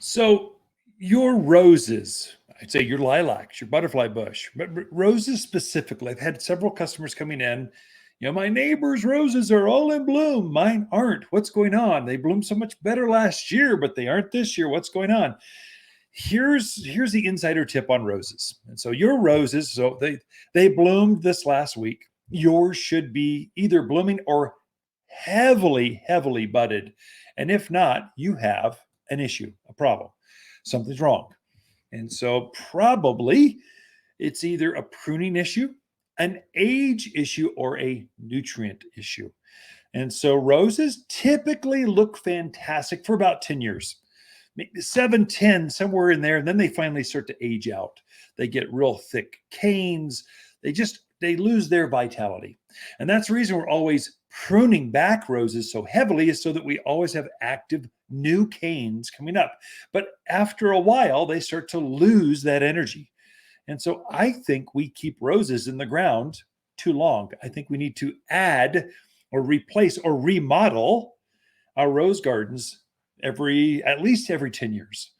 So your roses, I'd say your lilacs, your butterfly bush, but roses specifically, I've had several customers coming in. My neighbor's roses are all in bloom. Mine aren't. What's going on? They bloomed so much better last year, but they aren't this year. What's going on? Here's the insider tip on roses. And so your roses, so they bloomed this last week. Yours should be either blooming or heavily budded. And if not, you have an issue, a problem. Something's wrong. And so probably it's either a pruning issue, an age issue, or a nutrient issue. And so roses typically look fantastic for about 10 years. Maybe 7, 10, somewhere in there. And then they finally start to age out. They get real thick canes. They lose their vitality. And that's the reason we're always pruning back roses so heavily, is so that we always have active new canes coming up. But after a while, they start to lose that energy. And so I think we keep roses in the ground too long. I think we need to add or replace or remodel our rose gardens at least every 10 years.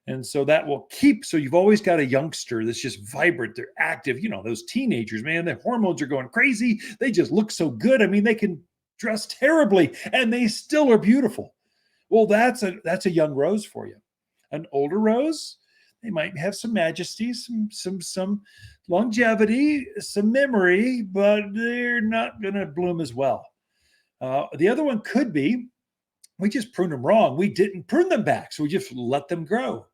And so that will keep, so you've always got a youngster that's just vibrant, they're active. Those teenagers, man, their hormones are going crazy. They just look so good. I mean, they can dress terribly and they still are beautiful. Well, that's a young rose for you. An older rose, they might have some majesty, some longevity, some memory, but they're not going to bloom as well. The other one could be, we just pruned them wrong. We didn't prune them back, so we just let them grow.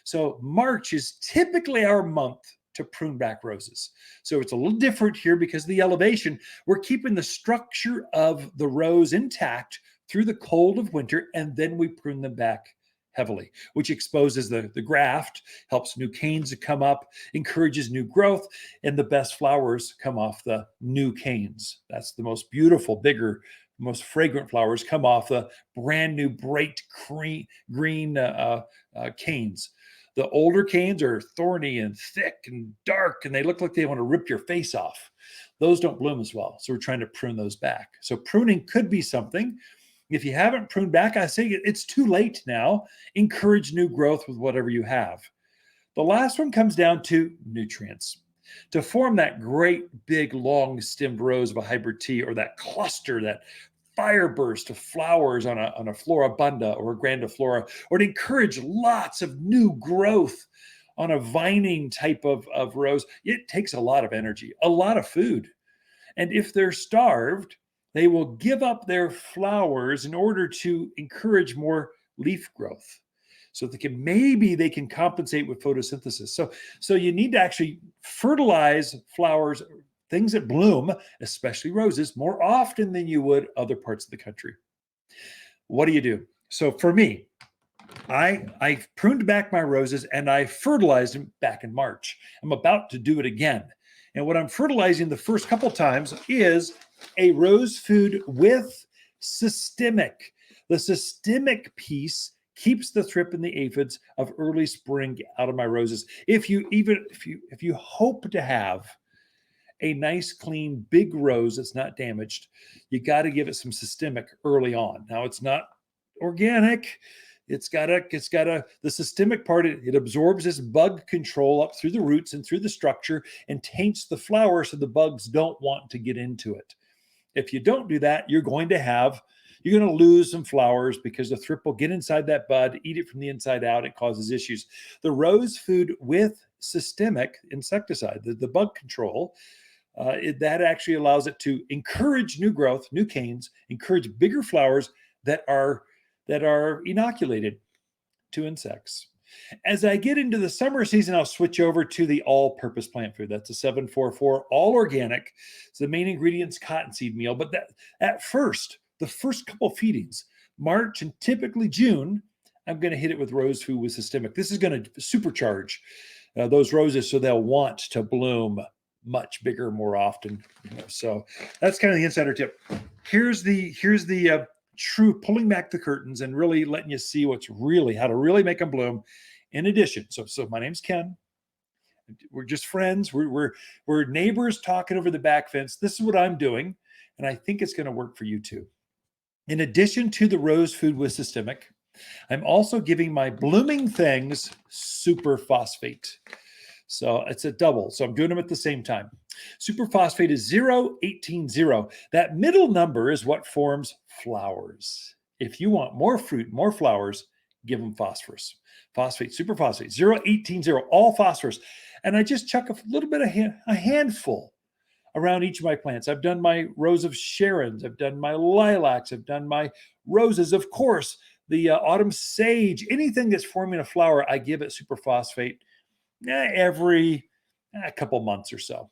So March is typically our month to prune back roses. So it's a little different here because of the elevation. We're keeping the structure of the rose intact through the cold of winter, and then we prune them back heavily, which exposes the graft, helps new canes to come up, encourages new growth, and the best flowers come off the new canes. That's the most beautiful, bigger, most fragrant flowers come off the brand new bright green canes. The older canes are thorny and thick and dark, and they look like they want to rip your face off. Those don't bloom as well. So we're trying to prune those back. So pruning could be something. If you haven't pruned back, I say it's too late now. Encourage new growth with whatever you have. The last one comes down to nutrients. To form that great, big, long-stemmed rose of a hybrid tea, or that cluster, that fire burst of flowers on a floribunda or a grandiflora, or to encourage lots of new growth on a vining type of rose, it takes a lot of energy, a lot of food. And if they're starved, they will give up their flowers in order to encourage more leaf growth. So they can compensate with photosynthesis. So you need to actually fertilize flowers, things that bloom, especially roses, more often than you would other parts of the country. What do you do? So for me, I pruned back my roses and I fertilized them back in March. I'm about to do it again. And what I'm fertilizing the first couple times is a rose food with systemic. The systemic piece keeps the thrip and the aphids of early spring out of my roses. If you hope to have a nice, clean, big rose that's not damaged, you got to give it some systemic early on. Now, it's not organic. The systemic part, it absorbs this bug control up through the roots and through the structure and taints the flower so the bugs don't want to get into it. If you don't do that, you're going to lose some flowers because the thrip will get inside that bud, eat it from the inside out. It causes issues. The rose food with systemic insecticide, the bug control, that actually allows it to encourage new growth, new canes, encourage bigger flowers that are inoculated to insects. As I get into the summer season, I'll switch over to the all-purpose plant food. That's a 744, all organic. So the main ingredient's cottonseed meal. But the first couple feedings, March and typically June, I'm going to hit it with rose food with systemic. This is going to supercharge those roses so they'll want to bloom much bigger more often. So that's kind of the insider tip. Here's the true pulling back the curtains and really letting you see how to really make them bloom. In addition, so my name's Ken. We're just friends. We're neighbors talking over the back fence. This is what I'm doing, and I think it's going to work for you too. In addition to the rose food with systemic, I'm also giving my blooming things superphosphate. So it's a double. So I'm doing them at the same time. Superphosphate is 0,18,0. That middle number is what forms flowers. If you want more fruit, more flowers, give them phosphorus. Phosphate, superphosphate, 0,18,0, all phosphorus. And I just chuck a little bit of a handful around each of my plants. I've done my rows of Sharons. I've done my lilacs. I've done my roses. Of course, the autumn sage, anything that's forming a flower, I give it superphosphate every a couple months or so.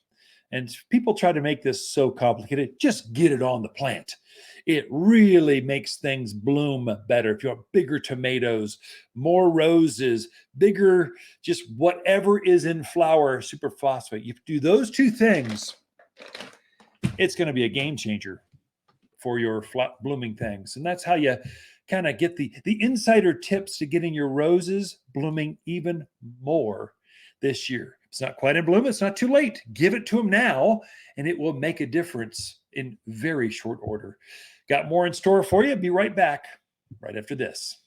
And people try to make this so complicated. Just get it on the plant. It really makes things bloom better. If you want bigger tomatoes, more roses, bigger, just whatever is in flower, superphosphate. You do those two things, it's going to be a game changer for your blooming things. And that's how you kind of get the insider tips to getting your roses blooming even more this year. It's not quite in bloom. It's not too late. Give it to them now, and it will make a difference in very short order. Got more in store for you. Be right back right after this.